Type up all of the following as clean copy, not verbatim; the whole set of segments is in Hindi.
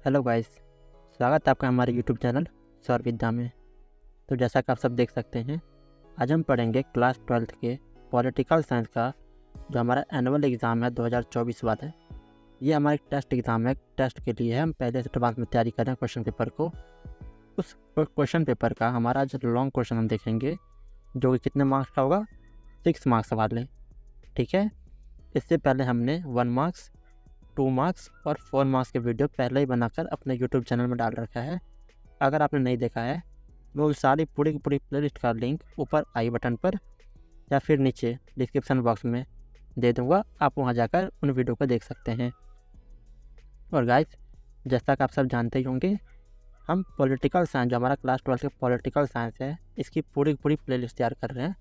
हेलो गाइस, स्वागत है आपका हमारे यूट्यूब चैनल सौर विद्या में। तो जैसा कि आप सब देख सकते हैं, आज हम पढ़ेंगे क्लास 12th के पॉलिटिकल साइंस का जो हमारा एनुअल एग्ज़ाम है 2024 वाला है। ये हमारा एक टेस्ट एग्ज़ाम है। टेस्ट के लिए हम पहले से एडवांस में तैयारी कर रहे हैं क्वेश्चन पेपर को। उस क्वेश्चन पेपर का हमारा आज लॉन्ग क्वेश्चन हम देखेंगे, जो कि कितने मार्क्स का होगा, 6 मार्क्स वाले। ठीक है, इससे पहले हमने 1 मार्क्स, 2 मार्क्स और 4 मार्क्स के वीडियो पहले ही बनाकर अपने यूट्यूब चैनल में डाल रखा है। अगर आपने नहीं देखा है, वो सारी पूरी की पूरी प्लेलिस्ट का लिंक ऊपर आई बटन पर या फिर नीचे डिस्क्रिप्शन बॉक्स में दे दूंगा। आप वहां जाकर उन वीडियो को देख सकते हैं। और गाइस, जैसा कि आप सब जानते ही होंगे, हम पॉलिटिकल साइंस, जो हमारा क्लास 12 का पॉलिटिकल साइंस है, इसकी पूरी की पूरी प्लेलिस्ट तैयार कर रहे हैं।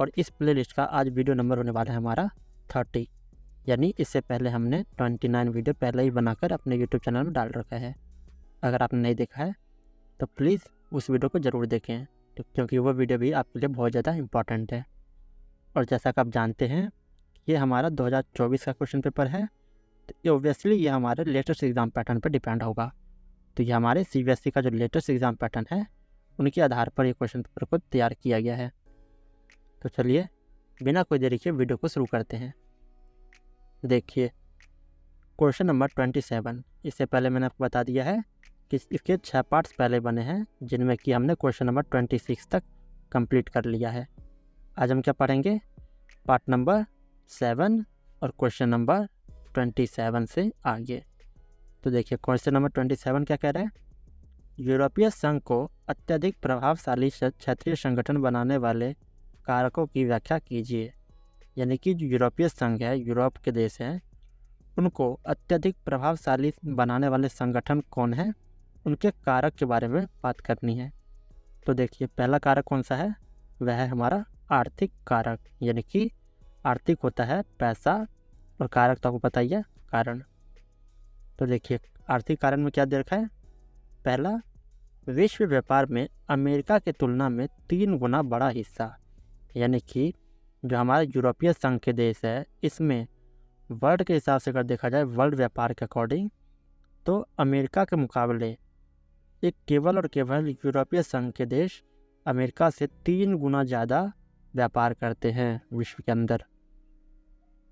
और इस प्लेलिस्ट का आज वीडियो नंबर होने वाला है हमारा 30, यानी इससे पहले हमने 29 वीडियो पहले ही बनाकर अपने यूट्यूब चैनल में डाल रखा है। अगर आपने नहीं देखा है तो प्लीज़ उस वीडियो को ज़रूर देखें, क्योंकि वो वीडियो भी आपके लिए बहुत ज़्यादा इम्पॉर्टेंट है। और जैसा कि आप जानते हैं, ये हमारा 2024 का क्वेश्चन पेपर है, तो ये ओब्वियसली ये हमारे लेटेस्ट एग्ज़ाम पैटर्न पर डिपेंड होगा। तो ये हमारे CBSE का जो लेटेस्ट एग्ज़ाम पैटर्न है, उनके आधार पर ये क्वेश्चन पेपर को तैयार किया गया है। तो चलिए बिना कोई देरी के वीडियो को शुरू करते हैं। देखिए, क्वेश्चन नंबर 27। इससे पहले मैंने आपको बता दिया है कि इसके 6 पार्ट्स पहले बने हैं, जिनमें कि हमने क्वेश्चन नंबर 26 तक कंप्लीट कर लिया है। आज हम क्या पढ़ेंगे, पार्ट नंबर 7 और क्वेश्चन नंबर 27 से आगे। तो देखिए, क्वेश्चन नंबर 27 क्या कह रहा है, यूरोपीय संघ को अत्यधिक प्रभावशाली क्षेत्रीय संगठन बनाने वाले कारकों की व्याख्या कीजिए। यानी कि जो यूरोपीय संघ है, यूरोप के देश हैं, उनको अत्यधिक प्रभावशाली बनाने वाले संगठन कौन है, उनके कारक के बारे में बात करनी है। तो देखिए, पहला कारक कौन सा है, वह है हमारा आर्थिक कारक। यानी कि आर्थिक होता है पैसा और कारक तो आपको पता ही है, कारण। तो देखिए, आर्थिक कारण में क्या दे रखा है, पहला, विश्व व्यापार में अमेरिका की तुलना में 3 गुना बड़ा हिस्सा। यानी कि जो हमारा यूरोपीय संघ के देश है, इसमें वर्ल्ड के हिसाब से अगर देखा जाए, वर्ल्ड व्यापार के अकॉर्डिंग, तो अमेरिका के मुकाबले एक केवल और केवल यूरोपीय संघ के देश अमेरिका से 3 गुना ज़्यादा व्यापार करते हैं विश्व के अंदर।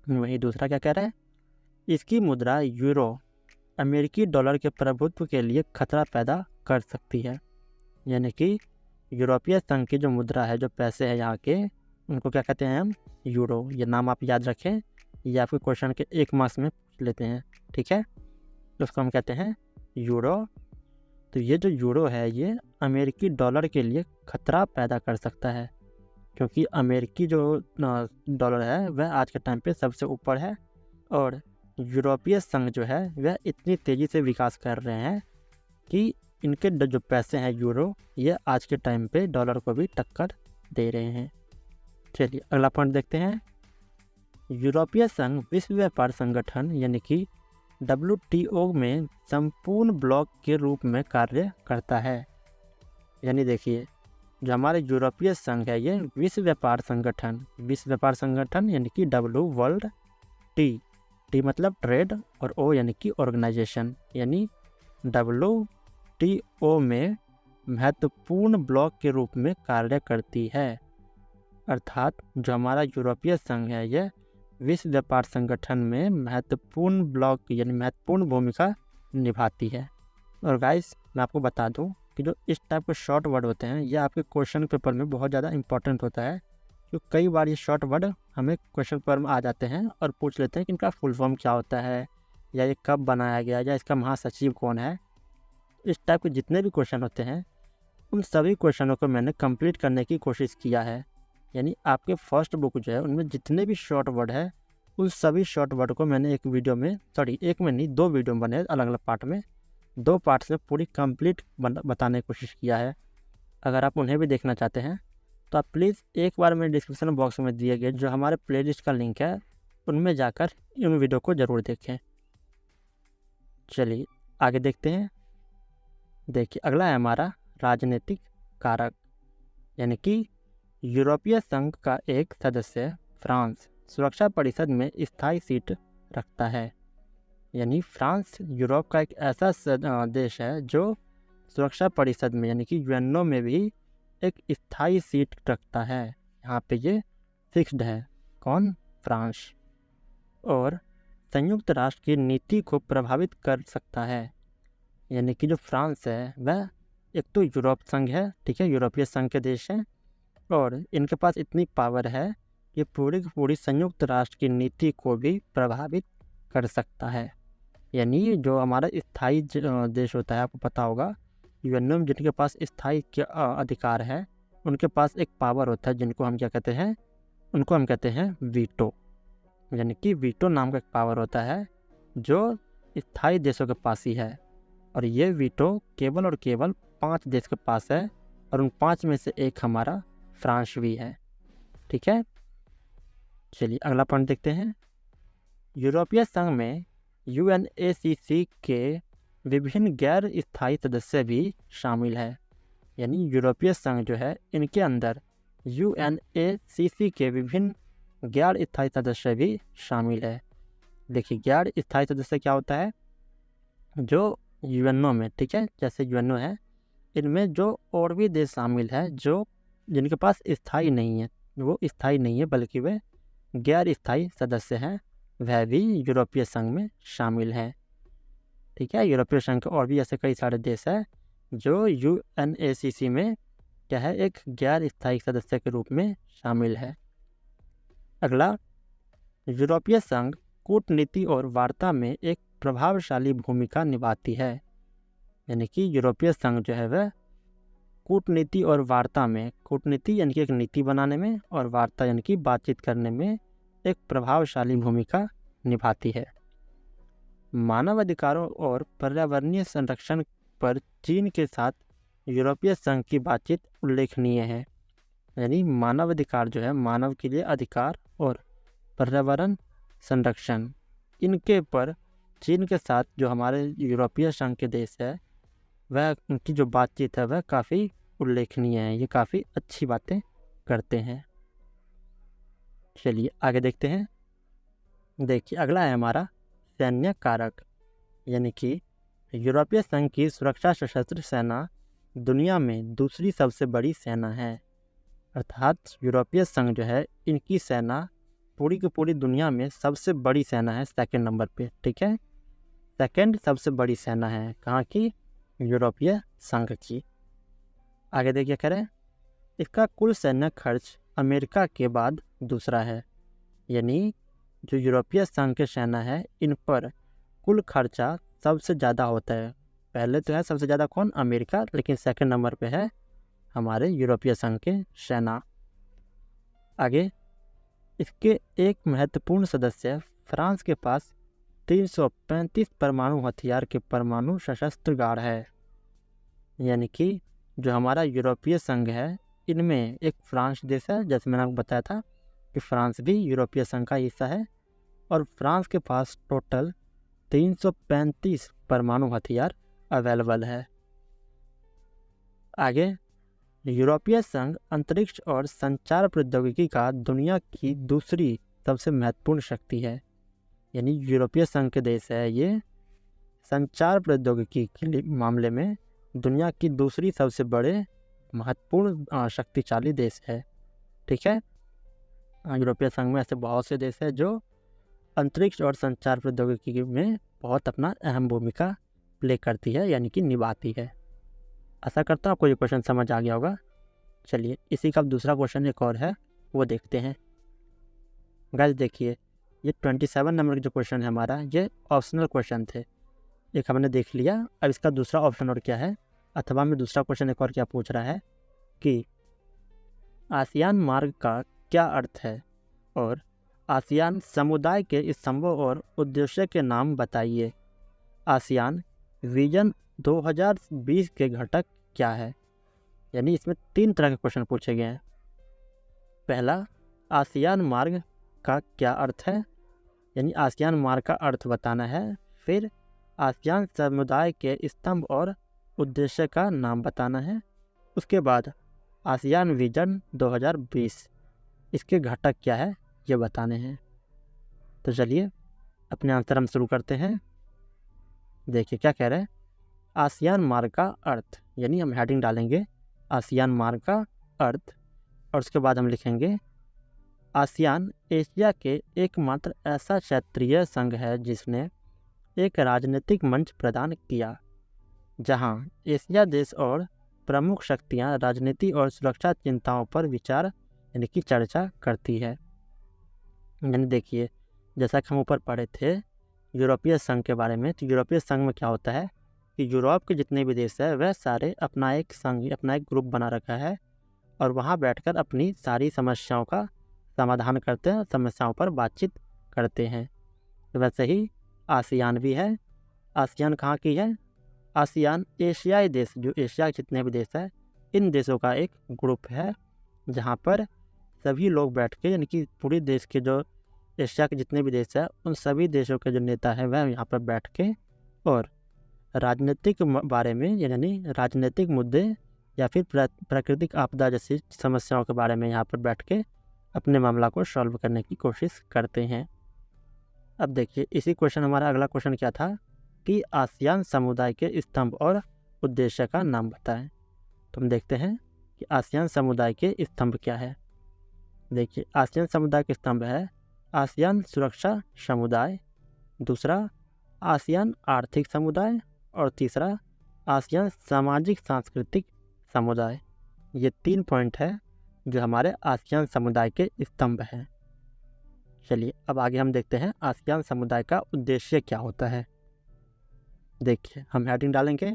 वहीं दूसरा क्या कह रहा है, इसकी मुद्रा यूरो अमेरिकी डॉलर के प्रभुत्व के लिए खतरा पैदा कर सकती है। यानी कि यूरोपीय संघ की जो मुद्रा है, जो पैसे हैं यहाँ के, उनको क्या कहते हैं हम, यूरो। ये नाम आप याद रखें, ये आपके क्वेश्चन के 1 मार्क्स में पूछ लेते हैं। ठीक है, तो उसको हम कहते हैं यूरो। तो ये जो यूरो है, ये अमेरिकी डॉलर के लिए खतरा पैदा कर सकता है, क्योंकि अमेरिकी जो डॉलर है वह आज के टाइम पे सबसे ऊपर है, और यूरोपीय संघ जो है वह इतनी तेज़ी से विकास कर रहे हैं कि इनके जो पैसे हैं यूरो, ये आज के टाइम पे डॉलर को भी टक्कर दे रहे हैं। चलिए अगला पॉइंट देखते हैं, यूरोपीय संघ विश्व व्यापार संगठन यानी कि WTO में संपूर्ण ब्लॉक के रूप में कार्य करता है। यानी देखिए, जो हमारे यूरोपीय संघ है, ये विश्व व्यापार संगठन यानी कि W, वर्ल्ड, टी मतलब ट्रेड, और O यानी कि ऑर्गेनाइजेशन, यानी WTO में महत्वपूर्ण ब्लॉक के रूप में कार्य करती है। अर्थात जो हमारा यूरोपीय संघ है, यह विश्व व्यापार संगठन में महत्वपूर्ण ब्लॉक यानी महत्वपूर्ण भूमिका निभाती है। और गाइस, मैं आपको बता दूं कि जो इस टाइप के शॉर्ट वर्ड होते हैं, यह आपके क्वेश्चन पेपर में बहुत ज़्यादा इंपॉर्टेंट होता है। तो कई बार ये शॉर्ट वर्ड हमें क्वेश्चन पेपर में आ जाते हैं और पूछ लेते हैं कि इनका फुल फॉर्म क्या होता है, या ये कब बनाया गया, या इसका महासचिव कौन है। इस टाइप के जितने भी क्वेश्चन होते हैं, उन सभी क्वेश्चनों को मैंने कंप्लीट करने की कोशिश किया है। यानी आपके फर्स्ट बुक जो है, उनमें जितने भी शॉर्ट वर्ड है, उन सभी शॉर्ट वर्ड को मैंने एक में नहीं, 2 वीडियो में बने, अलग अलग पार्ट में, 2 पार्ट से पूरी कंप्लीट बताने की कोशिश किया है। अगर आप उन्हें भी देखना चाहते हैं तो आप प्लीज़ एक बार मेरे डिस्क्रिप्शन बॉक्स में दिए गए जो हमारे प्लेलिस्ट का लिंक है, उनमें जाकर इन वीडियो को ज़रूर देखें। चलिए आगे देखते हैं। देखिए, अगला है हमारा राजनीतिक कारक। यानी कि यूरोपीय संघ का एक सदस्य फ्रांस सुरक्षा परिषद में स्थायी सीट रखता है। यानी फ्रांस यूरोप का एक ऐसा देश है जो सुरक्षा परिषद में यानी कि यूएनओ में भी एक स्थायी सीट रखता है। यहाँ पे ये फिक्स्ड है। कौन? फ्रांस। और संयुक्त राष्ट्र की नीति को प्रभावित कर सकता है। यानी कि जो फ्रांस है वह एक तो यूरोप संघ है, ठीक है, यूरोपीय संघ के देश हैं, और इनके पास इतनी पावर है कि पूरी की पूरी संयुक्त राष्ट्र की नीति को भी प्रभावित कर सकता है। यानी जो हमारा स्थायी देश होता है, आपको पता होगा यूएनओ में जिनके पास स्थायी अधिकार है उनके पास एक पावर होता है जिनको हम क्या कहते हैं, उनको हम कहते हैं वीटो। यानी कि वीटो नाम का एक पावर होता है जो स्थायी देशों के पास ही है, और ये वीटो केवल और केवल 5 देश के पास है, और उन 5 में से एक हमारा फ्रांस भी है। ठीक है, चलिए अगला पॉइंट देखते हैं। यूरोपीय संघ में यूएनएसीसी के विभिन्न गैर स्थायी सदस्य भी शामिल है। यानी यूरोपीय संघ जो है इनके अंदर यूएनएसीसी के विभिन्न गैर स्थायी सदस्य भी शामिल है। देखिए गैर स्थायी सदस्य क्या होता है, जो यूएनओ में, ठीक है, जैसे यूएनओ है, इनमें जो और भी देश शामिल है जो जिनके पास स्थायी नहीं है, वो स्थायी नहीं है बल्कि वे गैर स्थायी सदस्य हैं, वह भी यूरोपीय संघ में शामिल हैं। ठीक है, यूरोपीय संघ के और भी ऐसे कई सारे देश हैं जो यूएनएसीसी में क्या है, एक गैर स्थायी सदस्य के रूप में शामिल है। अगला, यूरोपीय संघ कूटनीति और वार्ता में एक प्रभावशाली भूमिका निभाती है। यानी कि यूरोपीय संघ जो है वह कूटनीति और वार्ता में, कूटनीति यानी कि एक नीति बनाने में, और वार्ता यानी कि बातचीत करने में एक प्रभावशाली भूमिका निभाती है। मानवाधिकारों और पर्यावरणीय संरक्षण पर चीन के साथ यूरोपीय संघ की बातचीत उल्लेखनीय है। यानी मानवाधिकार जो है, मानव के लिए अधिकार और पर्यावरण संरक्षण, इनके पर चीन के साथ जो हमारे यूरोपीय संघ के देश है वह उनकी जो बातचीत है वह काफ़ी उल्लेखनीय है, ये काफ़ी अच्छी बातें करते हैं। चलिए आगे देखते हैं। देखिए अगला है हमारा सैन्य कारक। यानी कि यूरोपीय संघ की सुरक्षा सशस्त्र सेना दुनिया में दूसरी सबसे बड़ी सेना है। अर्थात यूरोपीय संघ जो है इनकी सेना पूरी की पूरी दुनिया में सबसे बड़ी सेना है, सेकंड नंबर पे। ठीक है, सेकंड सबसे बड़ी सेना है कहाँ की? यूरोपीय संघ की। आगे देखिए करें, इसका कुल सैन्य खर्च अमेरिका के बाद दूसरा है। यानी जो यूरोपीय संघ के सेना है इन पर कुल खर्चा सबसे ज़्यादा होता है। पहले तो है सबसे ज़्यादा कौन? अमेरिका, लेकिन सेकंड नंबर पे है हमारे यूरोपीय संघ के सेना। आगे, इसके एक महत्वपूर्ण सदस्य फ्रांस के पास 335 परमाणु हथियार के परमाणु सशस्त्र गार्ड है। यानी कि जो हमारा यूरोपीय संघ है इनमें एक फ्रांस देश है, जैसे मैंने आपको बताया था कि फ्रांस भी यूरोपीय संघ का हिस्सा है, और फ्रांस के पास टोटल 335 परमाणु हथियार अवेलेबल है। आगे, यूरोपीय संघ अंतरिक्ष और संचार प्रौद्योगिकी का दुनिया की दूसरी सबसे महत्वपूर्ण शक्ति है। यानी यूरोपीय संघ के देश है ये संचार प्रौद्योगिकी के मामले में दुनिया की दूसरी सबसे बड़े महत्वपूर्ण शक्तिशाली देश है। ठीक है, यूरोपीय संघ में ऐसे बहुत से देश हैं जो अंतरिक्ष और संचार प्रौद्योगिकी में बहुत अपना अहम भूमिका प्ले करती है, यानी कि निभाती है। आशा करता हूँ आपको ये क्वेश्चन समझ आ गया होगा। चलिए इसी का दूसरा क्वेश्चन एक और है, वो देखते हैं। गाइस देखिए, ये 27 नंबर का जो क्वेश्चन है हमारा, ये ऑप्शनल क्वेश्चन थे। एक हमने देख लिया, अब इसका दूसरा ऑप्शन और क्या है, अथवा में दूसरा क्वेश्चन एक और क्या पूछ रहा है कि आसियान मार्ग का क्या अर्थ है, और आसियान समुदाय के स्तंभों और उद्देश्य के नाम बताइए। आसियान विजन 2020 के घटक क्या है? यानी इसमें 3 तरह के क्वेश्चन पूछे गए हैं। पहला, आसियान मार्ग का क्या अर्थ है, यानी आसियान मार्ग का अर्थ बताना है। फिर आसियान समुदाय के स्तंभ और उद्देश्य का नाम बताना है। उसके बाद आसियान विजन 2020, इसके घटक क्या है ये बताने हैं। तो चलिए अपने आंसर हम शुरू करते हैं। देखिए क्या कह रहे हैं, आसियान मार्ग का अर्थ, यानी हम हेडिंग डालेंगे आसियान मार्ग का अर्थ, और उसके बाद हम लिखेंगे आसियान एशिया के एकमात्र ऐसा क्षेत्रीय संघ है जिसने एक राजनीतिक मंच प्रदान किया जहां एशिया देश और प्रमुख शक्तियां राजनीति और सुरक्षा चिंताओं पर विचार यानी कि चर्चा करती है। यानी देखिए, जैसा कि हम ऊपर पढ़े थे यूरोपीय संघ के बारे में, तो यूरोपीय संघ में क्या होता है कि यूरोप के जितने भी देश है वह सारे अपना एक संघ, अपना एक ग्रुप बना रखा है और वहाँ बैठकर अपनी सारी समस्याओं का समाधान करते हैं, समस्याओं पर बातचीत करते हैं। तो वैसे ही आसियान भी है। आसियान कहाँ की है? आसियान एशियाई देश, जो एशिया के जितने भी देश है, इन देशों का एक ग्रुप है जहाँ पर सभी लोग बैठ के, यानी कि पूरे देश के जो एशिया के जितने भी देश है उन सभी देशों के जो नेता है वह यहाँ पर बैठ के और राजनीतिक बारे में, यानी राजनीतिक मुद्दे या फिर प्राकृतिक आपदा जैसी समस्याओं के बारे में यहाँ पर बैठ के अपने मामला को सॉल्व करने की कोशिश करते हैं। अब देखिए, इसी क्वेश्चन हमारा अगला क्वेश्चन क्या था कि आसियान समुदाय के स्तंभ और उद्देश्य का नाम बताएं। तो हम देखते हैं कि आसियान समुदाय के स्तंभ क्या है। देखिए, आसियान समुदाय के स्तंभ है आसियान सुरक्षा समुदाय, दूसरा आसियान आर्थिक समुदाय और तीसरा आसियान सामाजिक सांस्कृतिक समुदाय। ये 3 पॉइंट है जो हमारे आसियान समुदाय के स्तंभ हैं। चलिए अब आगे हम देखते हैं आसियान समुदाय का उद्देश्य क्या होता है। देखिए, हम हेडिंग डालेंगे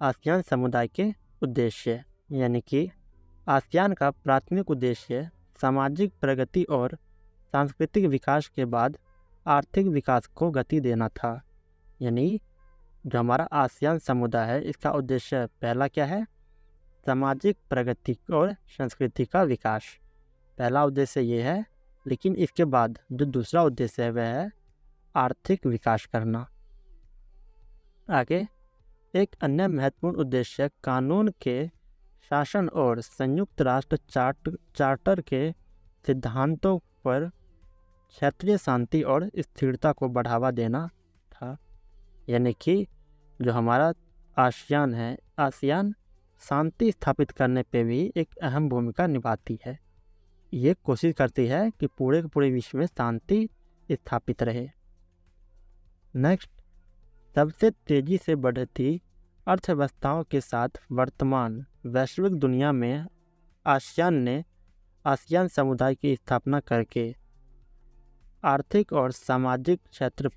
आसियान समुदाय के उद्देश्य, यानी कि आसियान का प्राथमिक उद्देश्य सामाजिक प्रगति और सांस्कृतिक विकास के बाद आर्थिक विकास को गति देना था। यानी जो हमारा आसियान समुदाय है इसका उद्देश्य पहला क्या है? सामाजिक प्रगति और संस्कृति का विकास, पहला उद्देश्य ये है। लेकिन इसके बाद जो दूसरा उद्देश्य है वह है आर्थिक विकास करना। आगे एक अन्य महत्वपूर्ण उद्देश्य कानून के शासन और संयुक्त राष्ट्र चार्टर के सिद्धांतों पर क्षेत्रीय शांति और स्थिरता को बढ़ावा देना था। यानी कि जो हमारा आसियान है, आसियान शांति स्थापित करने पे भी एक अहम भूमिका निभाती है। ये कोशिश करती है कि पूरे के पूरे विश्व में शांति स्थापित रहे। नेक्स्ट, सबसे तेज़ी से बढ़ती अर्थव्यवस्थाओं के साथ वर्तमान वैश्विक दुनिया में आसियान ने आसियान समुदाय की स्थापना करके आर्थिक और सामाजिक क्षेत्र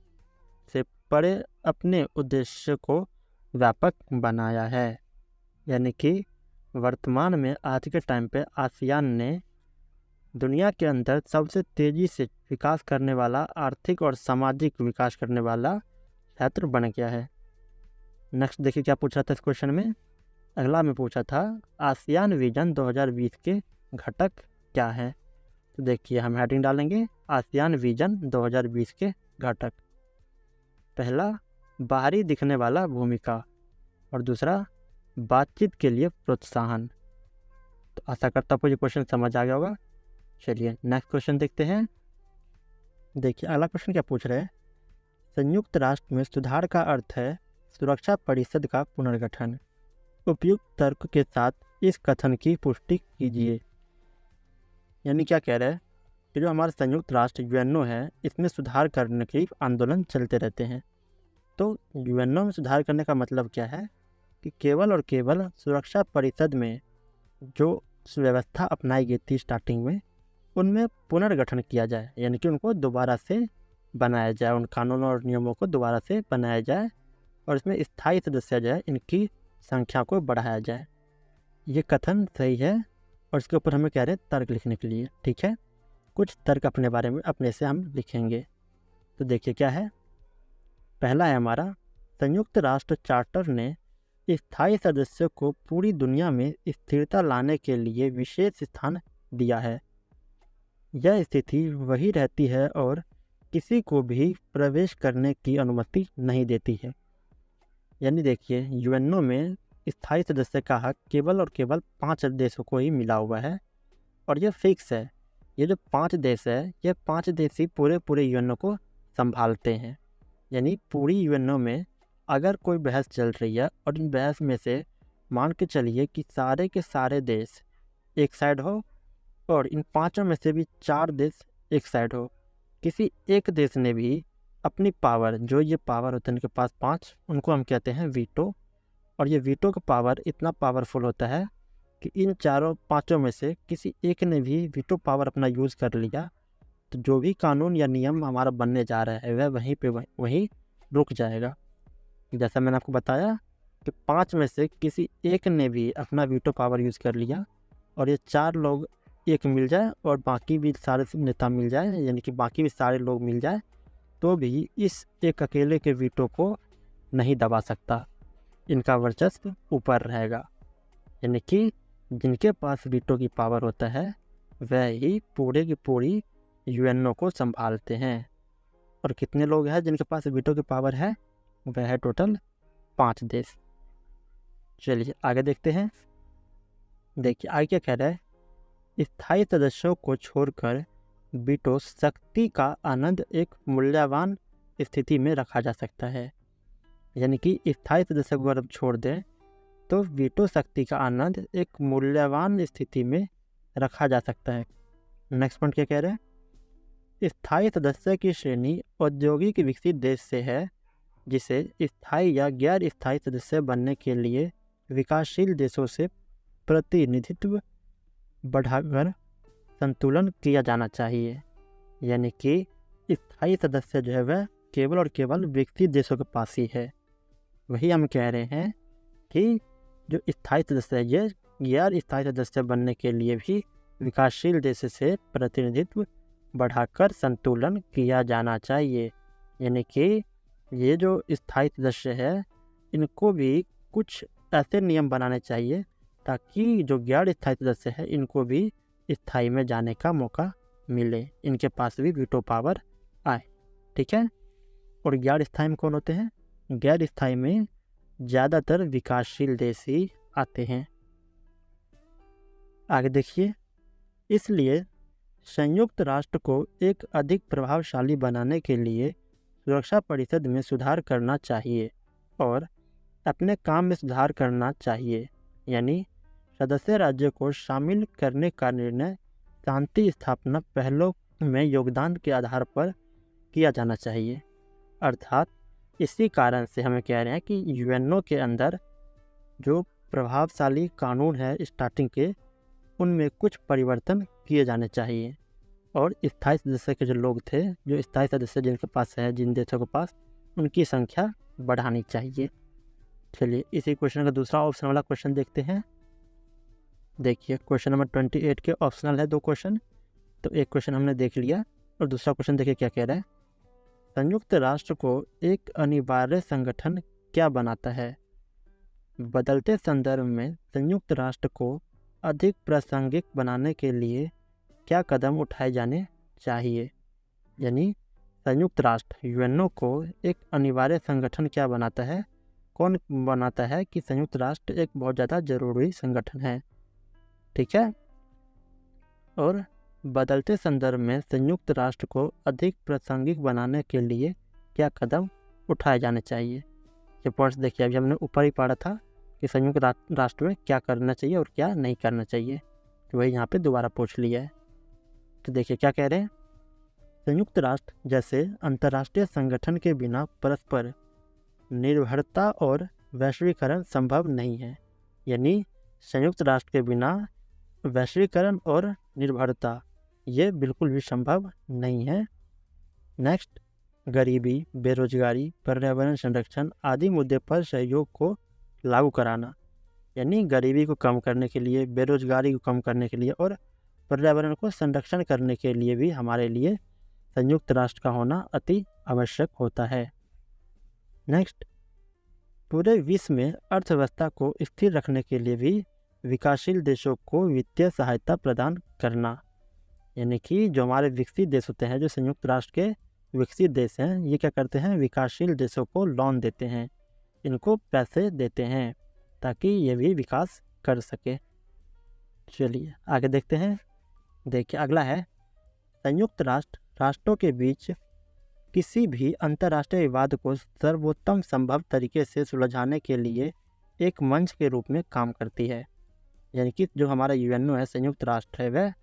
से परे अपने उद्देश्य को व्यापक बनाया है। यानी कि वर्तमान में आज के टाइम पे आसियान ने दुनिया के अंदर सबसे तेज़ी से विकास करने वाला, आर्थिक और सामाजिक विकास करने वाला क्षेत्र बन गया है। नेक्स्ट देखिए क्या पूछा था इस क्वेश्चन में। अगला में पूछा था आसियान विजन 2020 के घटक क्या हैं। तो देखिए हम हेडिंग डालेंगे आसियान विजन 2020 के घटक। पहला, बाहरी दिखने वाला भूमिका, और दूसरा बातचीत के लिए प्रोत्साहन। तो आशा करता हूँ ये क्वेश्चन समझ आ गया होगा। चलिए नेक्स्ट क्वेश्चन देखते हैं। देखिए अगला क्वेश्चन क्या पूछ रहे हैं, संयुक्त राष्ट्र में सुधार का अर्थ है सुरक्षा परिषद का पुनर्गठन। उपयुक्त तर्क के साथ इस कथन की पुष्टि कीजिए। यानी क्या कह रहे हैं कि जो हमारा संयुक्त राष्ट्र यूएनओ है इसमें सुधार करने के आंदोलन चलते रहते हैं। तो यूएनओ में सुधार करने का मतलब क्या है कि केवल और केवल सुरक्षा परिषद में जो व्यवस्था अपनाई गई थी स्टार्टिंग में उनमें पुनर्गठन किया जाए, यानी कि उनको दोबारा से बनाया जाए, उन कानूनों और नियमों को दोबारा से बनाया जाए और इसमें स्थायी सदस्य जो है इनकी संख्या को बढ़ाया जाए। ये कथन सही है और इसके ऊपर हमें कह रहे हैं तर्क लिखने के लिए। ठीक है, कुछ तर्क अपने बारे में अपने से हम लिखेंगे। तो देखिए क्या है, पहला है हमारा संयुक्त राष्ट्र चार्टर ने स्थायी सदस्यों को पूरी दुनिया में स्थिरता लाने के लिए विशेष स्थान दिया है। यह स्थिति वही रहती है और किसी को भी प्रवेश करने की अनुमति नहीं देती है। यानी देखिए यूएनओ में स्थायी सदस्य का हक केवल और केवल 5 देशों को ही मिला हुआ है और यह फिक्स है। ये जो 5 देश है ये 5 देश ही पूरे यूएनओ को संभालते हैं। यानी पूरी यूएनओ में अगर कोई बहस चल रही है और इन बहस में से मान के चलिए कि सारे के सारे देश एक साइड हो और इन पांचों में से भी 4 देश एक साइड हो, किसी एक देश ने भी अपनी पावर, जो ये पावर होते हैं उनके पास 5, उनको हम कहते हैं वीटो, और ये वीटो का पावर इतना पावरफुल होता है कि इन पांचों में से किसी एक ने भी वीटो पावर अपना यूज़ कर लिया तो जो भी कानून या नियम हमारा बनने जा रहा है वह वहीं पे वहीं रुक जाएगा। जैसा मैंने आपको बताया कि 5 में से किसी एक ने भी अपना वीटो पावर यूज़ कर लिया और ये 4 लोग एक मिल जाए और बाकी भी सारे नेता मिल जाए, यानी कि बाकी भी सारे लोग मिल जाए, तो भी इस एक अकेले के वीटो को नहीं दबा सकता, इनका वर्चस्व ऊपर रहेगा। यानी कि जिनके पास वीटो की पावर होता है वह ही पूरे की पूरी यूएनओ को संभालते हैं। और कितने लोग हैं जिनके पास वीटो की पावर है? वह है टोटल 5 देश। चलिए आगे देखते हैं। देखिए आगे क्या कह रहा है, स्थायी सदस्यों को छोड़कर वीटो शक्ति का आनंद एक मूल्यवान स्थिति में रखा जा सकता है। यानी कि स्थायी सदस्य को अगर छोड़ दें तो वीटो शक्ति का आनंद एक मूल्यवान स्थिति में रखा जा सकता है। नेक्स्ट पॉइंट क्या कह रहे हैं, स्थायी सदस्य की श्रेणी औद्योगिक विकसित देश से है जिसे स्थायी या गैर स्थायी सदस्य बनने के लिए विकासशील देशों से प्रतिनिधित्व बढ़ाकर संतुलन किया जाना चाहिए। यानी कि स्थायी सदस्य जो है वह केवल और केवल विकसित देशों के पास ही है। वही हम कह रहे हैं कि जो स्थायी सदस्य है ये गैर स्थायी सदस्य बनने के लिए भी विकासशील देश से प्रतिनिधित्व बढ़ाकर संतुलन किया जाना चाहिए। यानी कि ये जो स्थायी सदस्य है इनको भी कुछ ऐसे नियम बनाने चाहिए ताकि जो गैर स्थायी सदस्य है इनको भी स्थायी में जाने का मौका मिले, इनके पास भी वीटो पावर आए। ठीक है। और गैर स्थायी में कौन होते हैं? गैर स्थायी में ज़्यादातर विकासशील देश ही आते हैं। आगे देखिए, इसलिए संयुक्त राष्ट्र को एक अधिक प्रभावशाली बनाने के लिए सुरक्षा परिषद में सुधार करना चाहिए और अपने काम में सुधार करना चाहिए। यानी सदस्य राज्य को शामिल करने का निर्णय शांति स्थापना पहलों में योगदान के आधार पर किया जाना चाहिए। अर्थात इसी कारण से हमें कह रहे हैं कि यूएनओ के अंदर जो प्रभावशाली कानून है स्टार्टिंग के, उनमें कुछ परिवर्तन किए जाने चाहिए और स्थायी सदस्य के जो लोग थे, जो स्थायी सदस्य जिनके पास है, जिन देशों के पास, उनकी संख्या बढ़ानी चाहिए। चलिए इसी क्वेश्चन का दूसरा ऑप्शन वाला क्वेश्चन देखते हैं। देखिए क्वेश्चन नंबर 28 के ऑप्शनल है 2 क्वेश्चन, तो एक क्वेश्चन हमने देख लिया और दूसरा क्वेश्चन देखिए क्या कह रहा है, संयुक्त राष्ट्र को एक अनिवार्य संगठन क्या बनाता है? बदलते संदर्भ में संयुक्त राष्ट्र को अधिक प्रासंगिक बनाने के लिए क्या कदम उठाए जाने चाहिए? यानी संयुक्त राष्ट्र यूएनओ को एक अनिवार्य संगठन क्या बनाता है? कौन बनाता है कि संयुक्त राष्ट्र एक बहुत ज़्यादा ज़रूरी संगठन है। ठीक है। और बदलते संदर्भ में संयुक्त राष्ट्र को अधिक प्रासंगिक बनाने के लिए क्या कदम उठाए जाने चाहिए? ये पॉइंट्स देखिए, अभी हमने ऊपर ही पढ़ा था कि संयुक्त राष्ट्र में क्या करना चाहिए और क्या नहीं करना चाहिए, तो वही यहाँ पे दोबारा पूछ लिया है। तो देखिए क्या कह रहे हैं, संयुक्त राष्ट्र जैसे अंतर्राष्ट्रीय संगठन के बिना परस्पर निर्भरता और वैश्वीकरण संभव नहीं है। यानी संयुक्त राष्ट्र के बिना वैश्वीकरण और निर्भरता ये बिल्कुल भी संभव नहीं है। नेक्स्ट, गरीबी, बेरोजगारी, पर्यावरण संरक्षण आदि मुद्दे पर सहयोग को लागू कराना। यानी गरीबी को कम करने के लिए, बेरोजगारी को कम करने के लिए और पर्यावरण को संरक्षण करने के लिए भी हमारे लिए संयुक्त राष्ट्र का होना अति आवश्यक होता है। नेक्स्ट, पूरे विश्व में अर्थव्यवस्था को स्थिर रखने के लिए भी विकासशील देशों को वित्तीय सहायता प्रदान करना। यानी कि जो हमारे विकसित देश होते हैं, जो संयुक्त राष्ट्र के विकसित देश हैं, ये क्या करते हैं, विकासशील देशों को लोन देते हैं, इनको पैसे देते हैं ताकि ये भी विकास कर सके। चलिए आगे देखते हैं। देखिए अगला है, संयुक्त राष्ट्र राष्ट्रों के बीच किसी भी अंतर्राष्ट्रीय विवाद को सर्वोत्तम संभव तरीके से सुलझाने के लिए एक मंच के रूप में काम करती है। यानी कि जो हमारा यूएनओ है, संयुक्त राष्ट्र है, वह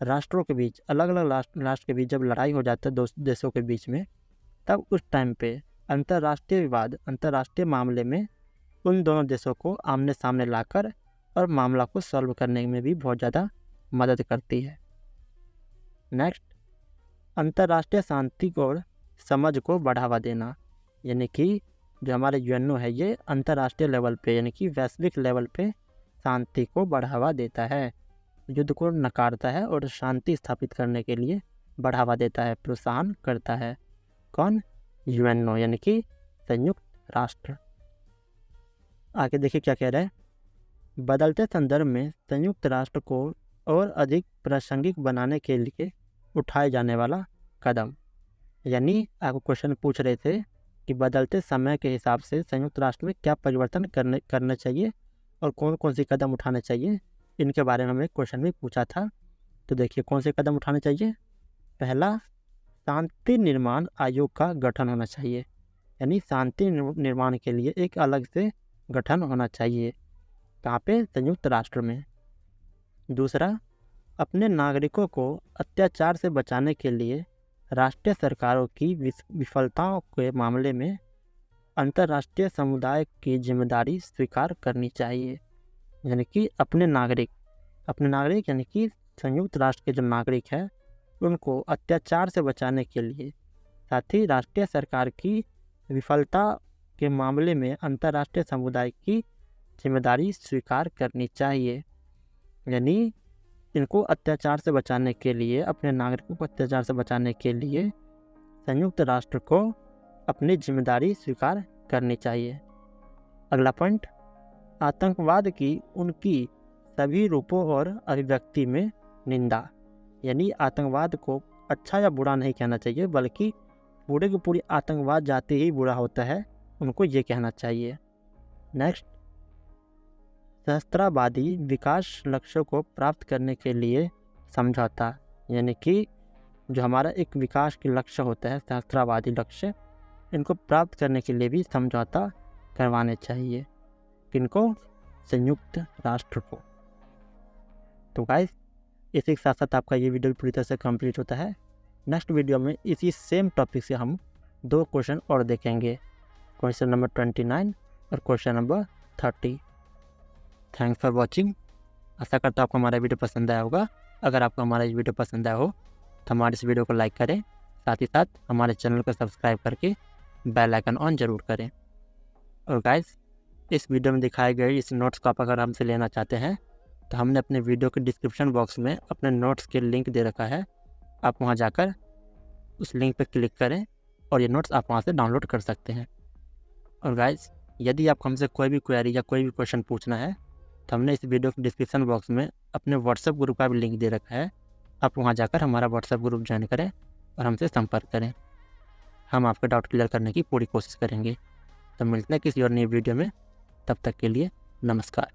राष्ट्रों के बीच, अलग अलग राष्ट्र के बीच जब लड़ाई हो जाता है दो देशों के बीच में, तब उस टाइम पे अंतर्राष्ट्रीय विवाद, अंतर्राष्ट्रीय मामले में उन दोनों देशों को आमने सामने लाकर और मामला को सॉल्व करने में भी बहुत ज़्यादा मदद करती है। नेक्स्ट, अंतर्राष्ट्रीय शांति और समझ को बढ़ावा देना। यानी कि जो हमारा यूएनओ है, ये अंतर्राष्ट्रीय लेवल पे, यानी कि वैश्विक लेवल पे शांति को बढ़ावा देता है, युद्ध को नकारता है और शांति स्थापित करने के लिए बढ़ावा देता है, प्रोत्साहन करता है। कौन? यूएनओ, यानी कि संयुक्त राष्ट्र। आगे देखिए क्या कह रहा है। बदलते संदर्भ में संयुक्त राष्ट्र को और अधिक प्रासंगिक बनाने के लिए उठाए जाने वाला कदम। यानी आपको क्वेश्चन पूछ रहे थे कि बदलते समय के हिसाब से संयुक्त राष्ट्र में क्या परिवर्तन करने चाहिए और कौन कौन से कदम उठाने चाहिए, इनके बारे में हमें क्वेश्चन में पूछा था। तो देखिए कौन से कदम उठाने चाहिए। पहला, शांति निर्माण आयोग का गठन होना चाहिए। यानी शांति निर्माण के लिए एक अलग से गठन होना चाहिए। कहाँ पे? संयुक्त राष्ट्र में। दूसरा, अपने नागरिकों को अत्याचार से बचाने के लिए राष्ट्रीय सरकारों की विफलताओं के मामले में अंतर्राष्ट्रीय समुदाय की जिम्मेदारी स्वीकार करनी चाहिए। यानी कि अपने नागरिक यानी कि संयुक्त राष्ट्र के जो नागरिक हैं, उनको अत्याचार से बचाने के लिए, साथ ही राष्ट्रीय सरकार की विफलता के मामले में अंतर्राष्ट्रीय समुदाय की जिम्मेदारी स्वीकार करनी चाहिए। यानी इनको अत्याचार से बचाने के लिए, अपने नागरिकों को अत्याचार से बचाने के लिए संयुक्त राष्ट्र को अपनी जिम्मेदारी स्वीकार करनी चाहिए। अगला पॉइंट, आतंकवाद की उनकी सभी रूपों और अभिव्यक्ति में निंदा। यानी आतंकवाद को अच्छा या बुरा नहीं कहना चाहिए, बल्कि पूरे की पूरी आतंकवाद जाति ही बुरा होता है, उनको ये कहना चाहिए। नेक्स्ट, सहस्त्रावादी विकास लक्ष्यों को प्राप्त करने के लिए समझौता। यानी कि जो हमारा एक विकास के लक्ष्य होता है, सहस्त्रावादी लक्ष्य, इनको प्राप्त करने के लिए भी समझौता करवाने चाहिए। किनको? संयुक्त राष्ट्र को। तो गाइस, इसी के साथ साथ आपका ये वीडियो पूरी तरह से कंप्लीट होता है। नेक्स्ट वीडियो में इसी सेम टॉपिक से हम 2 क्वेश्चन और देखेंगे, क्वेश्चन नंबर 29 और question number 30। Thanks for watching. आशा करता हूँ आपको हमारा वीडियो पसंद आया होगा। अगर आपको हमारा ये वीडियो पसंद आया हो तो हमारे इस वीडियो को लाइक करें, साथ ही साथ हमारे चैनल को सब्सक्राइब करके बेल आइकन ऑन ज़रूर करें। और गाइस, इस वीडियो में दिखाए गए इस नोट्स को आप अगर हमसे लेना चाहते हैं तो हमने अपने वीडियो के डिस्क्रिप्शन बॉक्स में अपने नोट्स के लिंक दे रखा है। आप वहां जाकर उस लिंक पर क्लिक करें और ये नोट्स आप वहां से डाउनलोड कर सकते हैं। और गाइस, यदि आप हमसे कोई भी क्वेरी या कोई भी क्वेश्चन पूछना है तो हमने इस वीडियो के डिस्क्रिप्शन बॉक्स में अपने व्हाट्सएप ग्रुप का भी लिंक दे रखा है। आप वहां जाकर हमारा व्हाट्सएप ग्रुप ज्वाइन करें और हमसे संपर्क करें। हम आपका डाउट क्लियर करने की पूरी कोशिश करेंगे। तो मिलते हैं किसी और नई वीडियो में, तब तक के लिए नमस्कार।